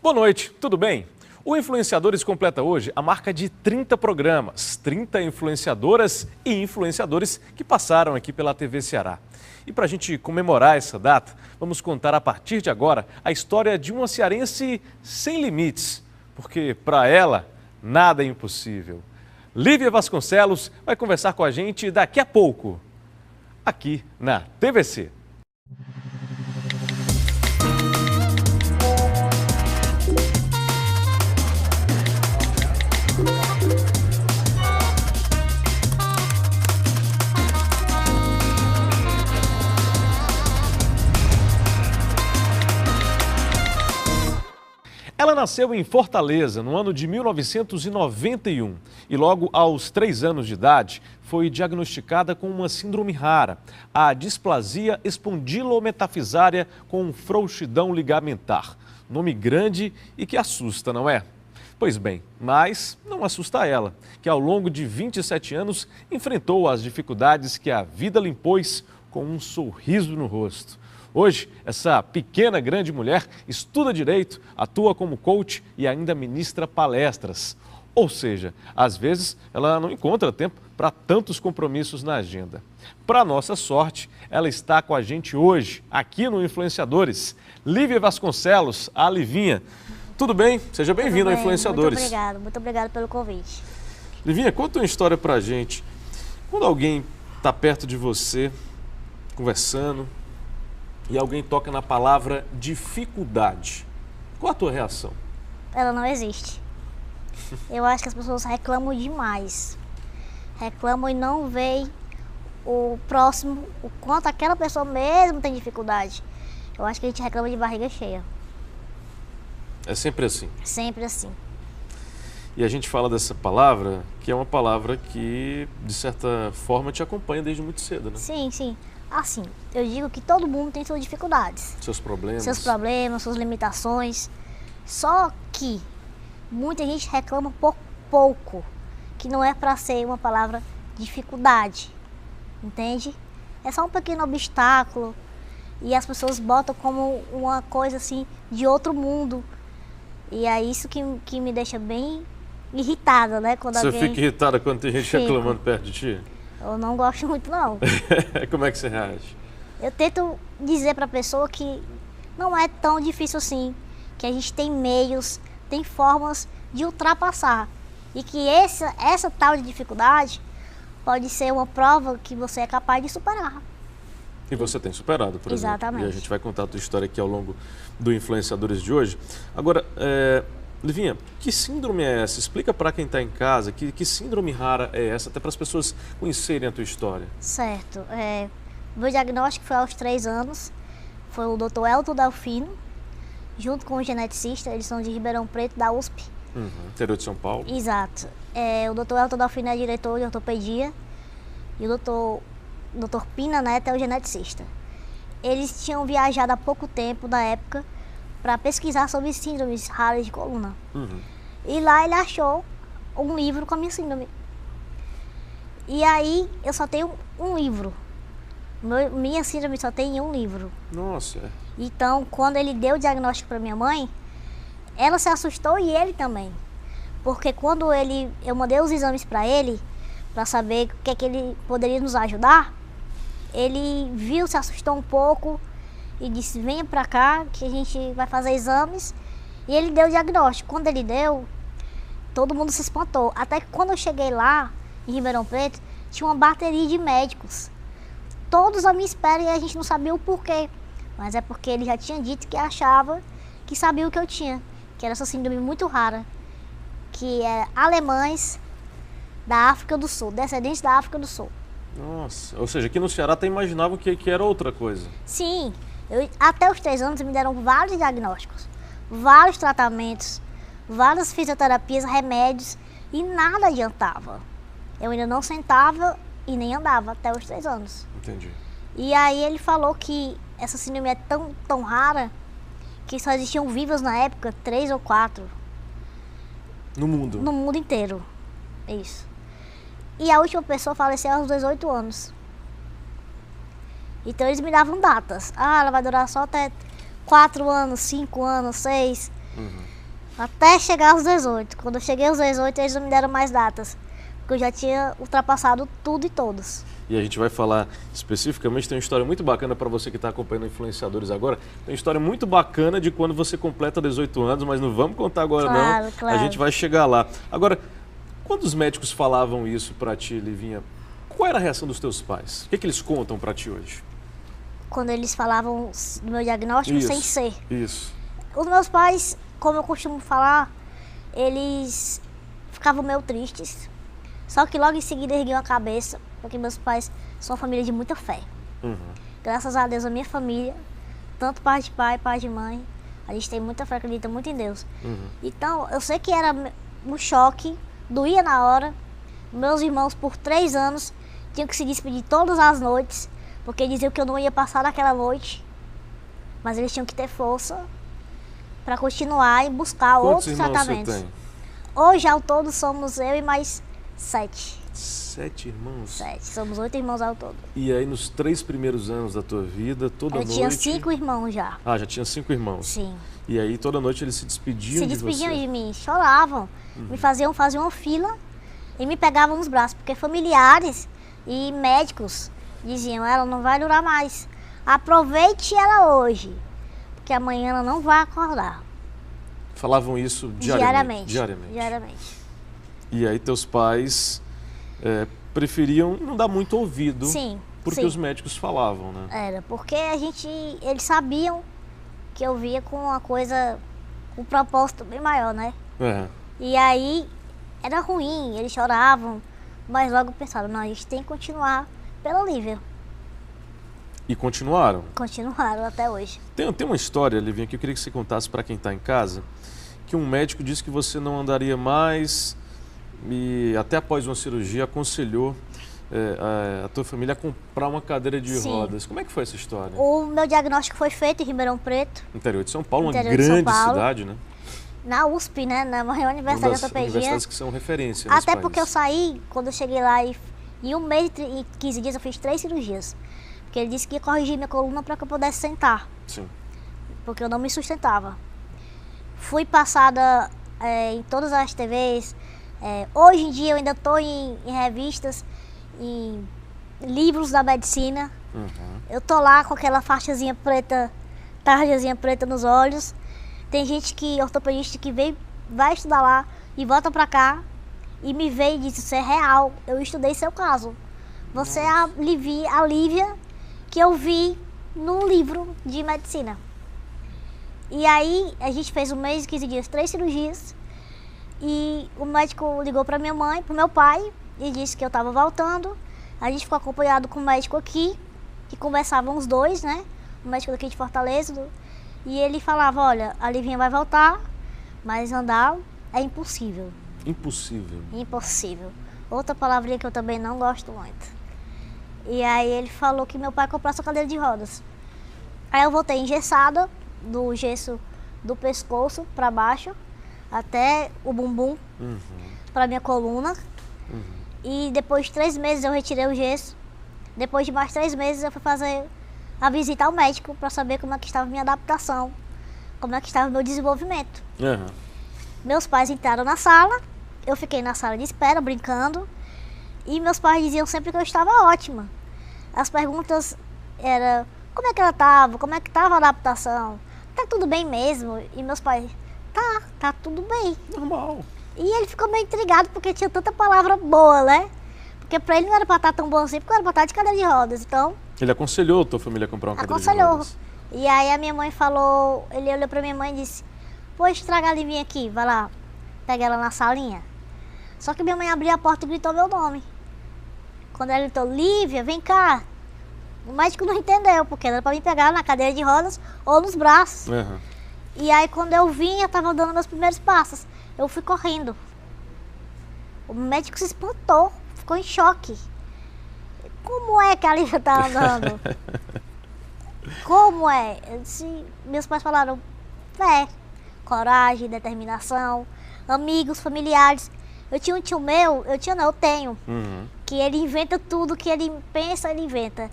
Boa noite, tudo bem? O Influenciadores completa hoje a marca de 30 programas, 30 influenciadoras e influenciadores que passaram aqui pela TV Ceará. E para a gente comemorar essa data, vamos contar a partir de agora a história de uma cearense sem limites, porque para ela nada é impossível. Lívia Vasconcelos vai conversar com a gente daqui a pouco, aqui na TVC. Ela nasceu em Fortaleza no ano de 1991 e logo aos 3 anos de idade foi diagnosticada com uma síndrome rara, a displasia espondilometafisária com frouxidão ligamentar. Nome grande e que assusta, não é? Pois bem, mas não assusta ela, que ao longo de 27 anos enfrentou as dificuldades que a vida lhe impôs com um sorriso no rosto. Hoje, essa pequena grande mulher estuda direito, atua como coach e ainda ministra palestras. Ou seja, às vezes ela não encontra tempo para tantos compromissos na agenda. Para nossa sorte, ela está com a gente hoje, aqui no Influenciadores. Lívia Vasconcelos, a Livinha. Tudo bem? Seja bem-vinda ao Influenciadores. Muito obrigado pelo convite. Livinha, conta uma história pra gente. Quando alguém está perto de você, conversando, e alguém toca na palavra dificuldade, qual a tua reação? Ela não existe. Eu acho que as pessoas reclamam demais. Reclamam e não veem o próximo, o quanto aquela pessoa mesmo tem dificuldade. Eu acho que a gente reclama de barriga cheia. É sempre assim? Sempre assim. E a gente fala dessa palavra, que é uma palavra que, de certa forma, te acompanha desde muito cedo, né? Sim, sim. Assim, eu digo que todo mundo tem suas dificuldades. Seus problemas. Seus problemas, suas limitações. Só que muita gente reclama por pouco, que não é para ser uma palavra dificuldade, entende? É só um pequeno obstáculo e as pessoas botam como uma coisa assim de outro mundo. E é isso que me deixa bem irritada, né? Quando Você alguém... fica irritada quando tem gente reclamando perto de ti? Eu não gosto muito, não. Como é que você reage? Eu tento dizer para a pessoa que não é tão difícil assim, que a gente tem meios, tem formas de ultrapassar. E que essa tal de dificuldade pode ser uma prova que você é capaz de superar. E você tem superado, por exemplo. Exatamente. E a gente vai contar a tua história aqui ao longo do Influenciadores de hoje. Agora, Livinha, que síndrome é essa? Explica para quem está em casa, que síndrome rara é essa, até para as pessoas conhecerem a tua história. Certo. Meu diagnóstico foi aos 3 anos. Foi o Dr. Elton Delfino, junto com o geneticista, eles são de Ribeirão Preto, da USP. Interior de São Paulo. Exato. O Dr. Elton Delfino é diretor de ortopedia e o Dr. Pina Neto é o geneticista. Eles tinham viajado há pouco tempo, na época, para pesquisar sobre síndromes raras de coluna. E lá ele achou um livro com a minha síndrome. E aí eu só tenho um livro. Minha síndrome só tem um livro. Nossa. Então, quando ele deu o diagnóstico para minha mãe, ela se assustou e ele também. Porque quando eu mandei os exames para ele, para saber o que é que ele poderia nos ajudar, ele viu, se assustou um pouco e disse, venha para cá que a gente vai fazer exames. E ele deu o diagnóstico. Quando ele deu, todo mundo se espantou. Até que quando eu cheguei lá, em Ribeirão Preto, tinha uma bateria de médicos. Todos à minha espera e a gente não sabia o porquê. Mas é porque ele já tinha dito que achava que sabia o que eu tinha. Que era essa síndrome muito rara. Que é alemães da África do Sul, descendentes da África do Sul. Nossa, ou seja, aqui no Ceará até imaginavam que era outra coisa. Sim, até os 3 anos me deram vários diagnósticos, vários tratamentos, várias fisioterapias, remédios e nada adiantava. Eu ainda não sentava e nem andava até os 3 anos. Entendi. E aí ele falou que essa síndrome é tão rara que só existiam vivas na época 3 ou 4. No mundo? No mundo inteiro, isso. E a última pessoa faleceu aos 18 anos. Então eles me davam datas. Ah, ela vai durar só até 4 anos, 5 anos, 6. Até chegar aos 18. Quando eu cheguei aos 18, eles não me deram mais datas. Porque eu já tinha ultrapassado tudo e todos. E a gente vai falar especificamente, tem uma história muito bacana para você que está acompanhando Influenciadores agora. Tem uma história muito bacana de quando você completa 18 anos, mas não vamos contar agora não. Claro. A gente vai chegar lá. Agora, quando os médicos falavam isso para ti, Livinha, qual era a reação dos teus pais? O que eles contam para ti hoje? Quando eles falavam do meu diagnóstico sem ser. Isso. Os meus pais, como eu costumo falar, eles ficavam meio tristes. Só que logo em seguida erguiam a cabeça, porque meus pais são uma família de muita fé. Graças a Deus, a minha família, tanto pai de pai, pai de mãe, a gente tem muita fé, acredita muito em Deus. Então, eu sei que era um choque, doía na hora. Meus irmãos, por 3 anos, tinham que se despedir todas as noites, porque diziam que eu não ia passar daquela noite. Mas eles tinham que ter força para continuar e buscar outros tratamentos. Você tem? Hoje, ao todo, somos eu e mais 7. 7 irmãos? 7. Somos 8 irmãos ao todo. E aí, nos 3 primeiros anos da tua vida, toda noite... Eu tinha 5 irmãos já. Ah, já tinha 5 irmãos? Sim. E aí, toda noite eles se despediam de você? Se despediam de mim, choravam, me faziam uma fila e me pegavam nos braços, porque familiares e médicos diziam, ela não vai durar mais. Aproveite ela hoje, porque amanhã ela não vai acordar. Falavam isso diariamente? Diariamente. E aí teus pais preferiam não dar muito ouvido, porque os médicos falavam, né? Era, porque eles sabiam que eu via com uma coisa, um propósito bem maior, né? E aí era ruim, eles choravam, mas logo pensaram, não, a gente tem que continuar pela Lívia. E continuaram? Continuaram até hoje. Tem uma história, Livinha, que eu queria que você contasse para quem está em casa, que um médico disse que você não andaria mais e até após uma cirurgia aconselhou a tua família a comprar uma cadeira de rodas. Como é que foi essa história? O meu diagnóstico foi feito em Ribeirão Preto. Interior de São Paulo, uma grande cidade, né? Na USP, né? Na maior universidade de ortopedia. Universidades que são referência nesse país. Porque eu saí, quando eu cheguei lá, em 1 mês e 15 dias eu fiz 3 cirurgias. Porque ele disse que ia corrigir minha coluna para que eu pudesse sentar. Sim. Porque eu não me sustentava. Fui passada em todas as TVs. Hoje em dia eu ainda estou em revistas, em livros da medicina. Eu tô lá com aquela faixazinha preta, tarjazinha preta nos olhos. Tem gente ortopedista que vai estudar lá e volta pra cá e me vê e diz, isso é real, eu estudei seu caso. Você é a Lívia que eu vi no livro de medicina. E aí a gente fez 1 mês e 15 dias, 3 cirurgias. E o médico ligou para minha mãe, para o meu pai, e disse que eu estava voltando. A gente ficou acompanhado com o médico aqui, que conversavam os dois, né? O médico daqui de Fortaleza. E ele falava, olha, a Livinha vai voltar, mas andar é impossível. Impossível? Impossível. Outra palavrinha que eu também não gosto muito. E aí ele falou que meu pai comprasse a cadeira de rodas. Aí eu voltei engessada, do gesso do pescoço para baixo, até o bumbum, para minha coluna. E depois de 3 meses eu retirei o gesso. Depois de mais 3 meses eu fui fazer a visita ao médico para saber como é que estava a minha adaptação, como é que estava o meu desenvolvimento. Meus pais entraram na sala, eu fiquei na sala de espera, brincando. E meus pais diziam sempre que eu estava ótima. As perguntas eram, como é que ela estava? Como é que estava a adaptação? Tá tudo bem mesmo? E meus pais, tá tudo bem. Normal. E ele ficou meio intrigado porque tinha tanta palavra boa, né? Porque pra ele não era pra estar tão bom assim, porque era pra estar de cadeira de rodas, então... Ele aconselhou a tua família a comprar uma cadeira de rodas? E aí a minha mãe falou, ele olhou pra minha mãe e disse, pois traga a Livinha aqui, vai lá, pega ela na salinha. Só que minha mãe abriu a porta e gritou meu nome. Quando ela gritou, Lívia, vem cá. O médico não entendeu, porque era pra me pegar na cadeira de rodas ou nos braços. E aí quando eu vim, eu tava dando meus primeiros passos. Eu fui correndo. O médico se espantou, ficou em choque. Como é que a Lívia tá andando? Como é? Eu disse, meus pais falaram, fé, coragem, determinação, amigos, familiares. Eu tinha um tio meu, eu tenho, que ele inventa tudo que ele pensa, ele inventa.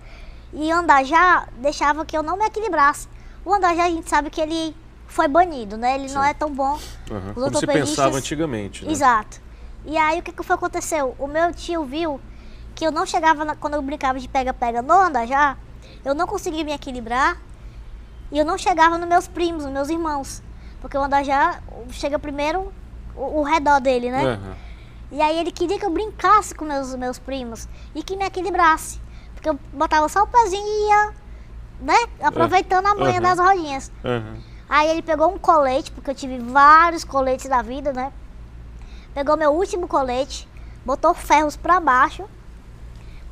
E o andar já deixava que eu não me equilibrasse. O andar já a gente sabe que ele foi banido, né? Ele não Sim. é tão bom. Uhum. Os Como se ortopedistas... pensava antigamente, né? Exato. E aí o que que foi aconteceu? O meu tio viu que eu não chegava, quando eu brincava de pega-pega no andajá, eu não conseguia me equilibrar e eu não chegava nos meus primos, nos meus irmãos. Porque o andajá chega primeiro o redor dele, né? Uhum. E aí ele queria que eu brincasse com meus primos e que me equilibrasse. Porque eu botava só o pezinho e ia, né? Aproveitando a manha das rodinhas. Uhum. Aí ele pegou um colete, porque eu tive vários coletes da vida, né? Pegou meu último colete, botou ferros pra baixo,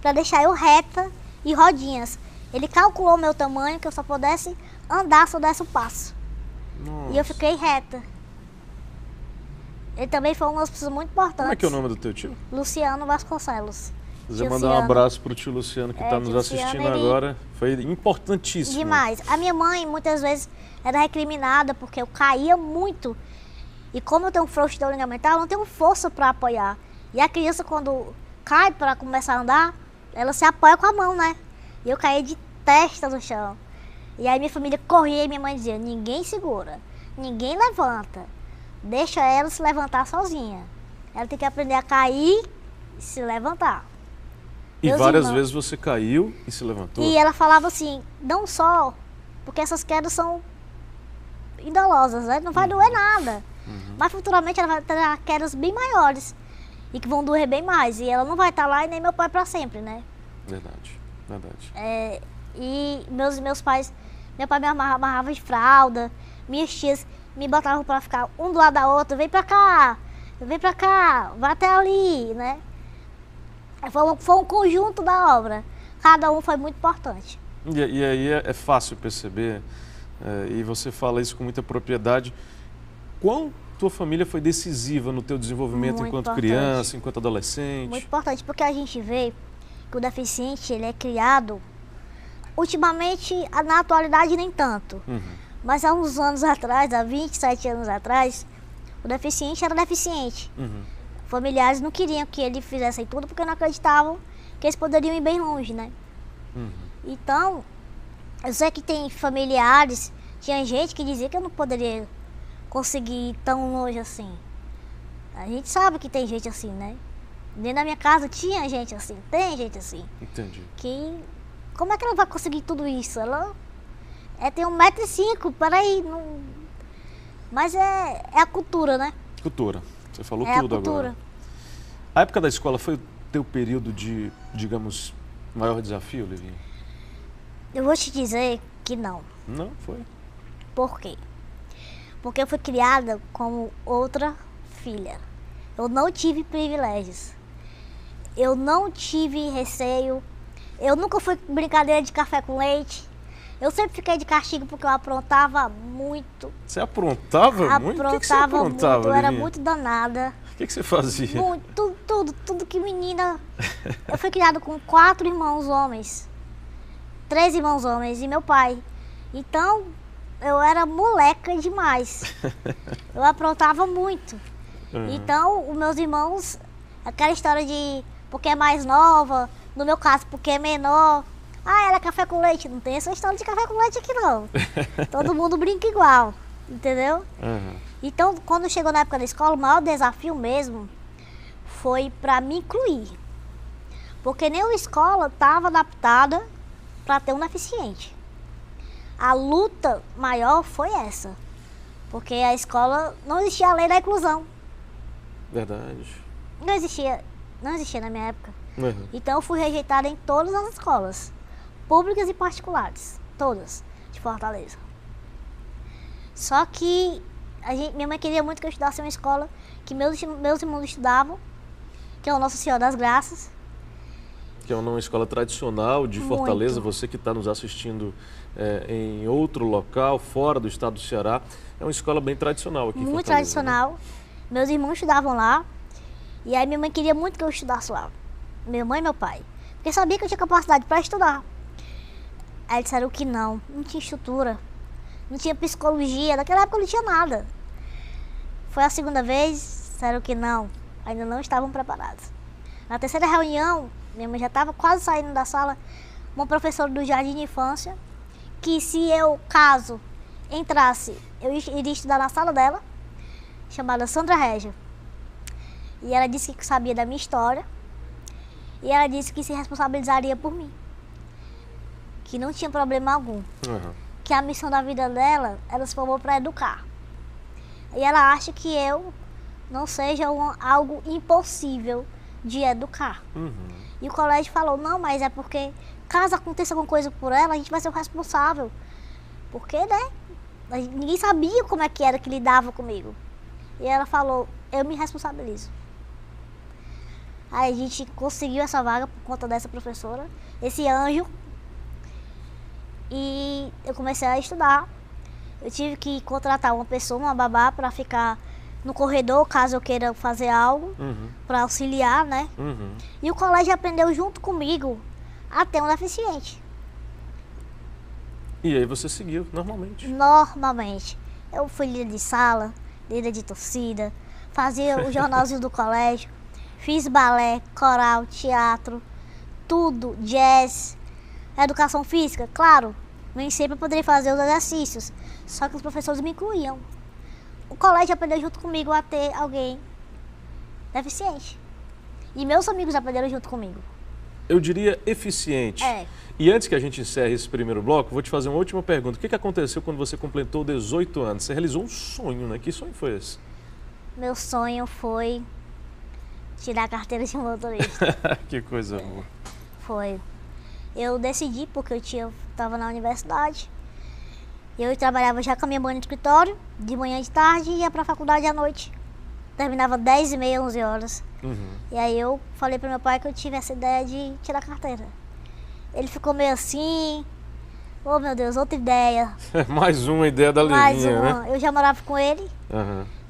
pra deixar eu reta e rodinhas. Ele calculou o meu tamanho, que eu só pudesse andar se eu desse o passo. Nossa. E eu fiquei reta. Ele também foi uma das pessoas muito importantes. Como é que é o nome do teu tio? Luciano Vasconcelos. Quiser Tio mandar um Luciano. abraço pro tio Luciano que está nos tio Luciano, assistindo ele- agora. Foi importantíssimo. Demais. A minha mãe muitas vezes era recriminada porque eu caía muito. E como eu tenho frouxidão ligamentar, eu não tenho força para apoiar. E a criança, quando cai para começar a andar, ela se apoia com a mão, né? E eu caía de testa no chão. E aí minha família corria e minha mãe dizia: ninguém segura, ninguém levanta. Deixa ela se levantar sozinha. Ela tem que aprender a cair e se levantar. E Meus várias irmãos. vezes você caiu e se levantou. E ela falava assim, não só, porque essas quedas são indolosas, né? Não vai doer nada. Mas futuramente ela vai ter quedas bem maiores e que vão doer bem mais. E ela não vai estar lá e nem meu pai para sempre, né? Verdade, verdade. E meus pais, meu pai me amarrava de fralda, minhas tias me botavam para ficar um do lado da outra, vem pra cá, vai até ali, né? Foi um conjunto da obra, cada um foi muito importante. E aí é fácil perceber, e você fala isso com muita propriedade, quão tua família foi decisiva no teu desenvolvimento Muito enquanto importante. criança, enquanto adolescente. Muito importante, porque a gente vê que o deficiente ele é criado, ultimamente, na atualidade nem tanto, mas há uns anos atrás, há 27 anos atrás, o deficiente era deficiente. Familiares não queriam que ele fizesse tudo porque não acreditavam que eles poderiam ir bem longe, né? Então, eu sei que tem familiares, tinha gente que dizia que eu não poderia conseguir ir tão longe assim. A gente sabe que tem gente assim, né? Dentro da minha casa tinha gente assim, tem gente assim. Entendi. Que, como é que ela vai conseguir tudo isso? Ela tem 1,5 m, peraí. Não... Mas é a cultura, né? Cultura. Você falou É a tudo cultura. agora. A época da escola foi o teu período de, digamos, maior desafio, Livinha? Eu vou te dizer que não. Não, foi. Por quê? Porque eu fui criada como outra filha. Eu não tive privilégios. Eu não tive receio. Eu nunca fui brincadeira de café com leite. Eu sempre fiquei de castigo porque eu aprontava muito. Você aprontava muito? O que você Aprontava aprontava, muito, eu era Livinha? muito danada. O que você fazia? Muito, tudo que menina. Eu fui criada com 4 irmãos homens. 3 irmãos homens e meu pai. Então, eu era moleca demais. Eu aprontava muito. Então, os meus irmãos, aquela história de porque é mais nova, no meu caso, porque é menor. Ah, era café com leite. Não tem essa história de café com leite aqui, não. Todo mundo brinca igual, entendeu? Então, quando chegou na época da escola, o maior desafio mesmo foi para me incluir. Porque nem a escola estava adaptada para ter um deficiente. A luta maior foi essa. Porque a escola, não existia a lei da inclusão. Verdade. Não existia na minha época. Uhum. Então eu fui rejeitada em todas as escolas, públicas e particulares, todas, de Fortaleza. Só que minha mãe queria muito que eu estudasse em uma escola que meus irmãos estudavam, que é o Nossa Senhora das Graças. Que é uma escola tradicional de Fortaleza. Muito. Você que está nos assistindo em outro local, fora do estado do Ceará, é uma escola bem tradicional aqui em Muito Fortaleza. tradicional. Meus irmãos estudavam lá. E aí minha mãe queria muito que eu estudasse lá. Minha mãe e meu pai. Porque sabia que eu tinha capacidade para estudar. Aí eles disseram que não tinha estrutura, não tinha psicologia, naquela época não tinha nada. Foi a segunda vez, disseram que não, ainda não estavam preparados. Na terceira reunião, minha mãe já estava quase saindo da sala, uma professora do jardim de infância, que se eu, caso entrasse, eu iria estudar na sala dela, chamada Sandra Régia. E ela disse que sabia da minha história. E ela disse que se responsabilizaria por mim. Que não tinha problema algum. Que a missão da vida dela, ela se formou para educar. E ela acha que eu não seja algo impossível de educar. E o colégio falou, não, mas é porque caso aconteça alguma coisa por ela, a gente vai ser o responsável. Porque, né, ninguém sabia como é que era que lidava comigo. E ela falou, eu me responsabilizo. Aí a gente conseguiu essa vaga por conta dessa professora, esse anjo. E eu comecei a estudar. Eu tive que contratar uma pessoa, uma babá, para ficar no corredor, caso eu queira fazer algo, para auxiliar, né? E o colégio aprendeu junto comigo a ter um deficiente. E aí você seguiu, normalmente? Normalmente. Eu fui líder de sala, líder de torcida, fazia o jornalzinho do colégio, fiz balé, coral, teatro, tudo, jazz, educação física, claro. Nem sempre eu poderia fazer os exercícios, só que os professores me incluíam. O colégio aprendeu junto comigo a ter alguém deficiente. E meus amigos aprenderam junto comigo. Eu diria eficiente. E antes que a gente encerre esse primeiro bloco, vou te fazer uma última pergunta. O que aconteceu quando você completou 18 anos? Você realizou um sonho, né? Que sonho foi esse? Meu sonho foi tirar a carteira de motorista. Que coisa boa. Foi. Eu decidi porque eu estava na universidade. Eu trabalhava já com a minha mãe no escritório, de manhã e de tarde, e ia para a faculdade à noite. Terminava 10h30, 11 horas. E aí eu falei para meu pai que eu tive essa ideia de tirar a carteira. Ele ficou meio assim, oh meu Deus, outra ideia. Mais uma ideia da Levinha, Mais uma. né? Eu já morava com ele,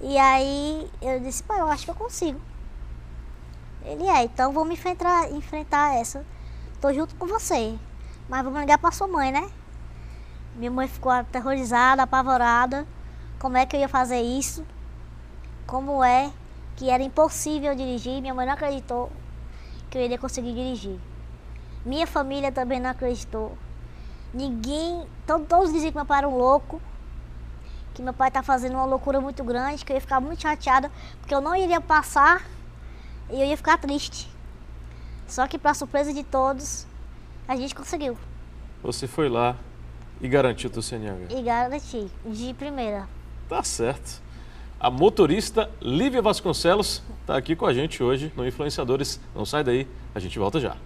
e aí eu disse, pai, eu acho que eu consigo. Ele então vamos enfrentar essa. Tô junto com você, mas vamos ligar para sua mãe, né? Minha mãe ficou aterrorizada, apavorada. Como é que eu ia fazer isso? Como é que era impossível dirigir? Minha mãe não acreditou que eu iria conseguir dirigir. Minha família também não acreditou. Ninguém, todos diziam que meu pai era um louco, que meu pai tá fazendo uma loucura muito grande, que eu ia ficar muito chateada, porque eu não iria passar e eu ia ficar triste. Só que, para surpresa de todos, a gente conseguiu. Você foi lá e garantiu o teu CNH. E garanti, de primeira. Tá certo. A motorista Lívia Vasconcelos está aqui com a gente hoje no Influenciadores. Não sai daí, a gente volta já.